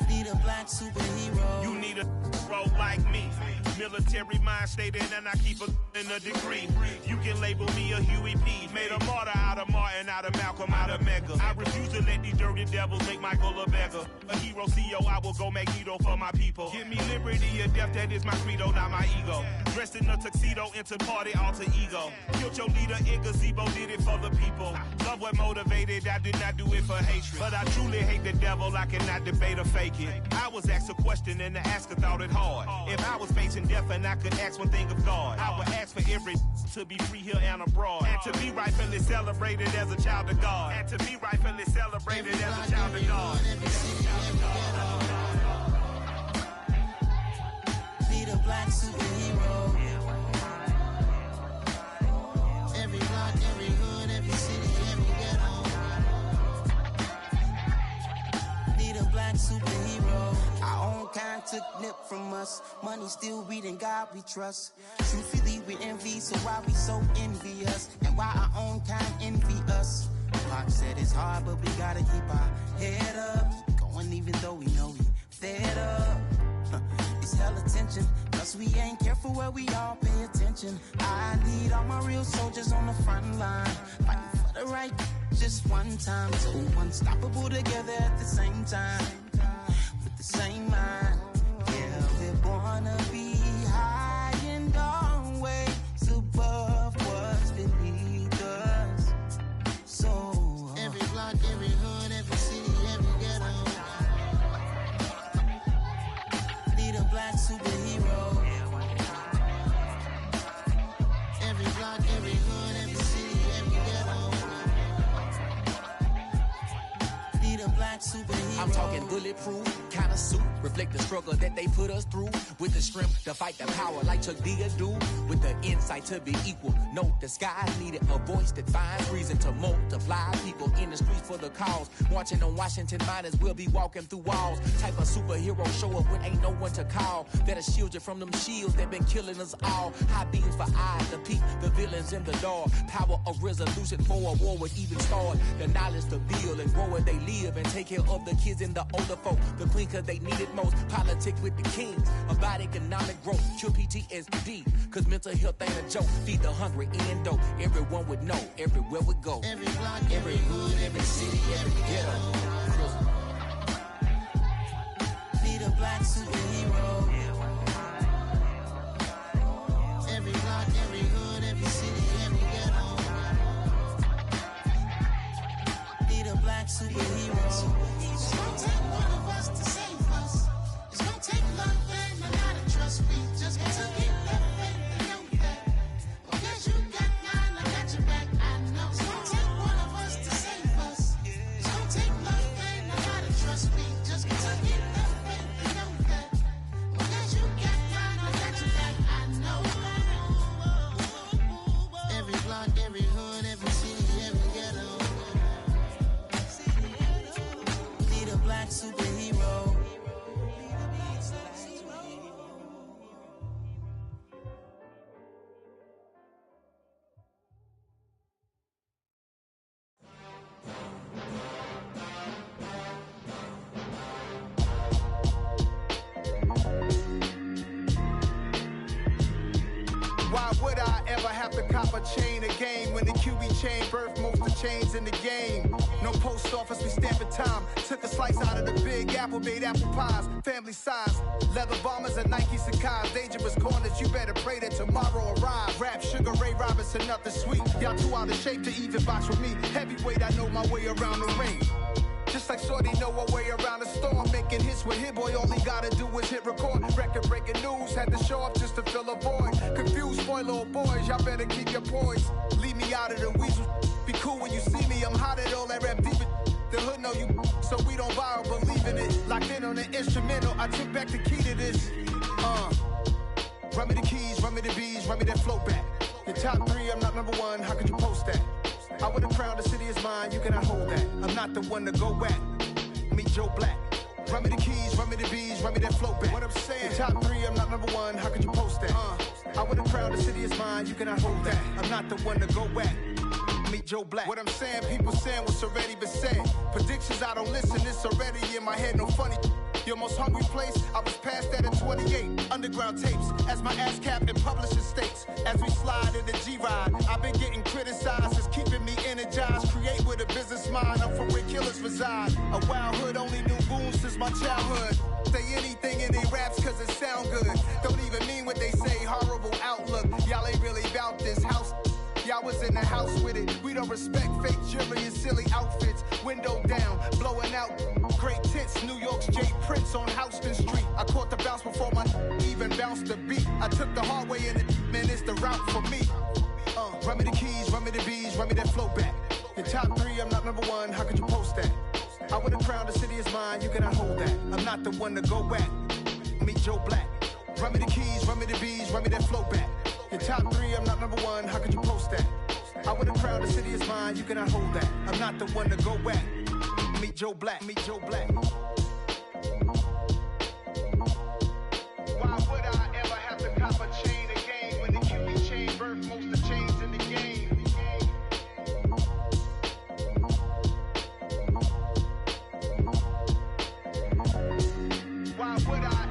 Need a black superhero. You need a hero like me. Military mind stated, and I keep a in a degree. You can label me a Huey P. Made a martyr out of Martin, out of Malcolm, out of Mega. I refuse to let these dirty devils make Michael a beggar. A hero CEO, I will go Magneto for my people. Give me liberty or death, that is my credo, not my ego. Dressed in a tuxedo, into party, alter ego. Killed your leader in gazebo, did it for the people. Love what motivated, I did not do it for hatred. But I truly hate the devil, I cannot debate or fake it. I was asked a question and the asker thought it hard. If I was facing death and I could ask one thing of God, I would ask for every to be free here and abroad, and to be rightfully celebrated as a child of God, and to be rightfully celebrated as a child of God. Be the black superhero. Every block, every hood, every city, every ghetto. Be the black superhero. Our own kind took nip from us. Money still reading God we trust. Truthfully we envy, so why we so envious? And why our own kind envy us? Pac said it's hard, but we gotta keep our head up. Going even though we know we fed up. It's hella tension, cause we ain't careful where we all pay attention. I need all my real soldiers on the front line, fighting for the right just one time. So unstoppable together at the same time, with the same mind. Yeah, we're born to be high and always above what's beneath us. So every block, every hood, every city, every ghetto. Need a black superhero. Every block, every hood, every city, every ghetto. Need a black superhero. I'm talking bulletproof kind of suit, reflect the struggle that they put us through, with the strength to fight the power like Chuck D do, with the insight to be equal. Note the skies needed a voice that finds reason to multiply people in the streets for the cause. Marching on Washington, might as well be walking through walls. Type of superhero show up when ain't no one to call. That'll shield you from them shields that been killing us all. High beams for eyes to peek the villains in the dark. Power of resolution for a war would even start. The knowledge to build and grow where they live and take care of the kids and the older folk. The clean cause they need it most. Politics with the kings about economic growth. Cure PTSD cause mental health ain't a joke. Feed the hungry and dope. Everyone would know everywhere we go. Every block, every hood, every city, every ghetto. Be the black superhero. Every block, every hood, every city, every ghetto. Be the black superhero. It's gonna take one of us to save us. It's gonna take love and a lot of trust. We just got to get that faith and know that. Because you got mine, I got your back. I know. It's gonna take one of us to save us. It's gonna take love and a lot of trust. We just got to get that faith and know that. Because you got mine, I got your back. I know. Every block, every hood, every city, every ghetto. Be the black superhero. Why would I ever have to cop a chain again when the QB chain birthed most of chains in the game? No post office, we stamping time. Took a slice out of the big apple, made apple pies, family size. Leather bombers and Nike Sacai's. Dangerous corners, you better pray that tomorrow arrives. Rap, Sugar Ray Robinson, nothing sweet. Y'all too out of shape to even box with me. Heavyweight, I know my way around the ring. Just like Shorty know her way around the storm. Making hits with Hit Boy, all he gotta do is hit record. Record breaking news, had to show up just to fill a void. Confused, spoiled little boys, y'all better keep your poise. Leave me out of the weasel. Be cool when you see me, I'm hot at all that rap deep. The hood know you, so we don't borrow, believe in it. Locked in on the instrumental, I took back the key to this. Run me the keys, run me the bees, run me that flow back. The top three, I'm not number one, how could you post that? I would have crowned the city is mine, you cannot hold that. I'm not the one to go back. Meet Joe Black. Run me the keys, run me the bees, run me that flow back. What I'm saying, the top three, I'm not number one, how could you post that? I would have crowned the city is mine, you cannot hold that. I'm not the one to go back. Meet Joe Black. What I'm saying, people saying what's already been said. Predictions, I don't listen, it's already in my head, no funny. Your most hungry place, I was past that at 28. Underground tapes, as my ass cap in publishing states. As we slide in the G-Ride, I've been getting criticized as keeping me energized. Create with a business mind, I'm from where killers reside. A wild hood, only knew goons since my childhood. Say anything in they raps cause it sound good. Don't even mean what they say, horrible outlook. Y'all ain't really about this house. Y'all was in the house with it. We don't respect fake jewelry and silly outfits. Window down, blowing out great tits. New York's J. Prince on Houston Street. I caught the bounce before my even bounced the beat. I took the hard way in it, man, it's the route for me. Run me the keys, run me the bees, run me that flow back. Your top 3, I'm not number 1, how could you post that? I would have crowned the city is mine, you cannot hold that. I'm not the one to go back. Meet Joe Black. Run me the keys, run me the bees, run me that flow back. Your top 3, I'm not number 1, how could you post that? I would have crowned the city is mine, you cannot hold that. I'm not the one to go back. Meet Joe Black, meet Joe Black. Why would I ever have to cop a chain again when the QB chain birthed most of the chains in the game? Why would I?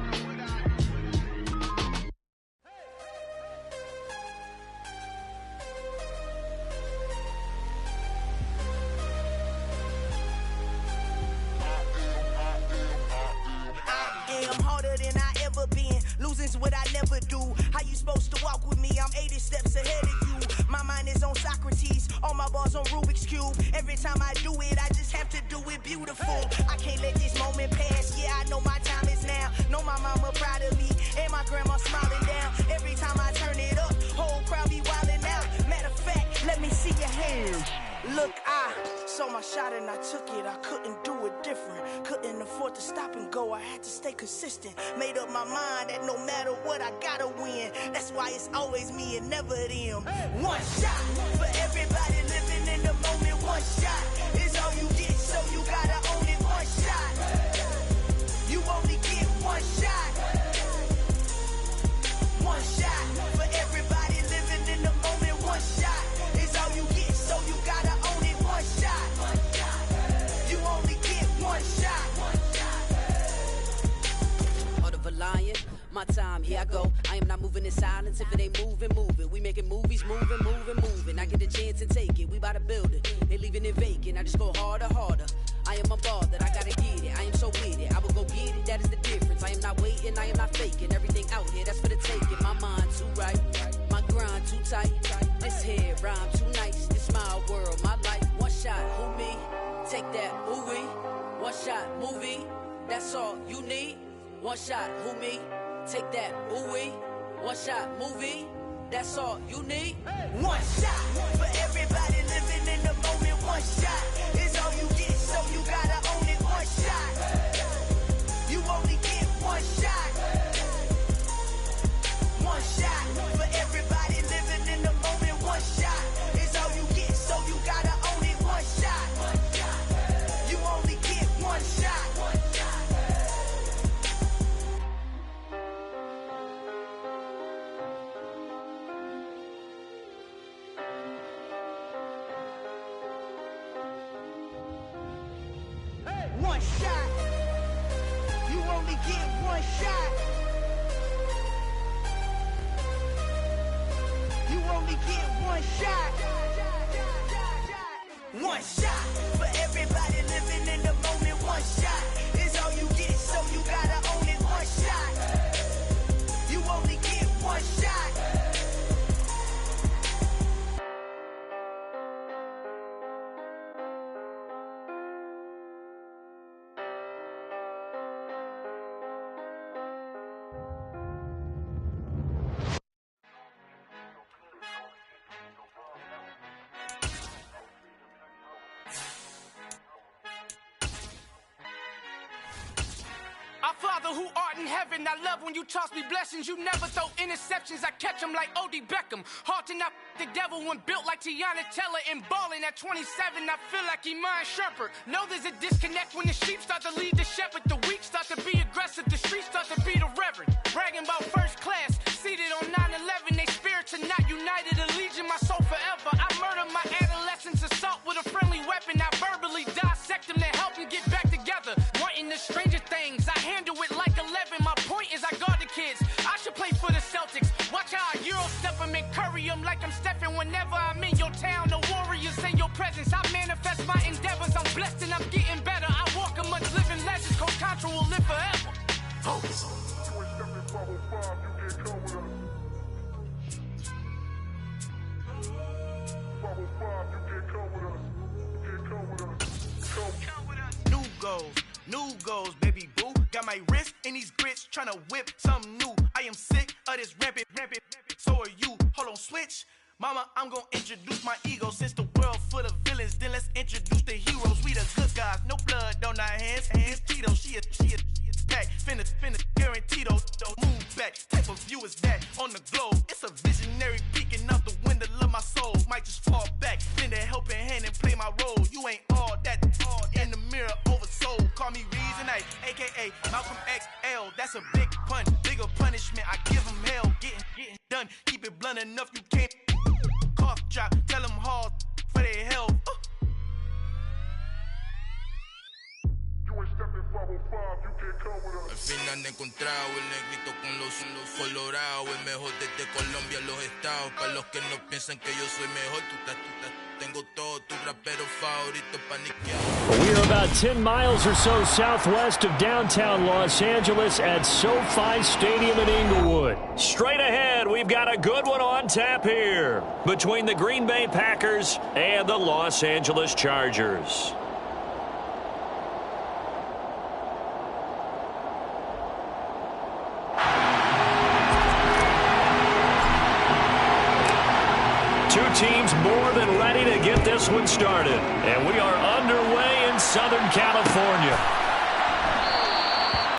Losing's what I never do. How you supposed to walk with me? I'm 80 steps ahead of you. My mind is on Socrates, all my bars on Rubik's Cube. Every time I do it, I just have to do it beautiful. I can't let this moment pass. Yeah, I know my time is now. Know my mama proud of me, and my grandma smiling down. Every time I turn it up, whole crowd be wildin' out. Matter of fact, let me see your hands. Look, I saw my shot and I took it. I couldn't do it different. Couldn't afford to stop and go. I had to stay consistent. Made up my mind that no matter what, I gotta win. That's why it's always me and never them. One shot for everybody living in the moment. One shot is all you get, so you gotta own it. One shot. You only get one shot. One shot for everybody living in the moment. One shot is all you get, so you gotta own it. One shot. You only get one shot. Heart of a lion, my time, here I go. I am not moving in silence. If it ain't moving, move it. We making movies, moving. I get a chance and take it. We bout to build it. They leaving it vacant. I just go harder. I am a ball that I gotta get it. I am so with it. I will go get it. That is the difference. I am not waiting. I am not faking. Everything out here, that's for the taking. My mind too right. My grind too tight. This here rhyme too nice. This my world, my life. One shot, who me? Take that, ooh wee. One shot, movie. That's all you need. One shot, who me? Take that, ooh wee. One shot, movie. That's all you need. One shot for everybody living in the moment. One shot is all you get, so you gotta own it. One shot. You only get one shot. One shot for everybody living in the moment. One shot is all you get, so you gotta own it. One shot. You only get one shot. One shot. You only get one shot. You only get one shot. One shot for everybody living in the moment. One shot is all you get, so you gotta own it. One shot. You only get one shot. Our Father who art in heaven, I love when you toss me blessings. You never throw interceptions, I catch them like O.D. Beckham. Hard to knock the devil when built like Tiana Teller. And balling at 27, I feel like Iman Shumpert. Know there's a disconnect when the sheep start to lead the shepherd. The weak start to be aggressive, the streets start to be the reverend. Bragging about first class, seated on 9/11. They spirits are not united, a legion, my soul forever. I murdered my adolescence, assault with a friendly weapon. I verbally dissect them to help them get back together. Wanting the stranger things, I handle whenever I'm in your town. The warriors in your presence. I manifest my endeavors. I'm blessed and I'm getting better. I walk amongst living legends. Coach Contra will live forever. New goals, baby boo. Got my wrist in these grits, tryna whip something new. I am sick of this rampant. So are you. Hold on, switch. Mama, I'm gonna introduce my ego. Since the world full of villains, then let's introduce the heroes. We the good guys, no blood on our hands. Hands Tito, she a pack. Finna, guaranteed those. Move back, type of view is that on the globe. It's a visionary peeking out the window of my soul. Might just fall back, lend a helping hand and play my role. You ain't all that in the mirror oversold. Call me Reason A, aka Malcolm XL. That's a big pun, bigger punishment. I give him hell, getting done. Keep it blunt enough, you can't. Cough drop, tell them hard for their health. Al fin han encontrado el negrito con los colorados, el mejor desde Colombia, los estados. Para los que no piensan que yo soy mejor, tengo todo tu rapero favorito paniqueado. We are about 10 miles or so southwest of downtown Los Angeles at SoFi Stadium in Inglewood. Straight ahead, we've got a good one on tap here between the Green Bay Packers and the Los Angeles Chargers. Two teams more than ready to get this one started. And we are underway in Southern California.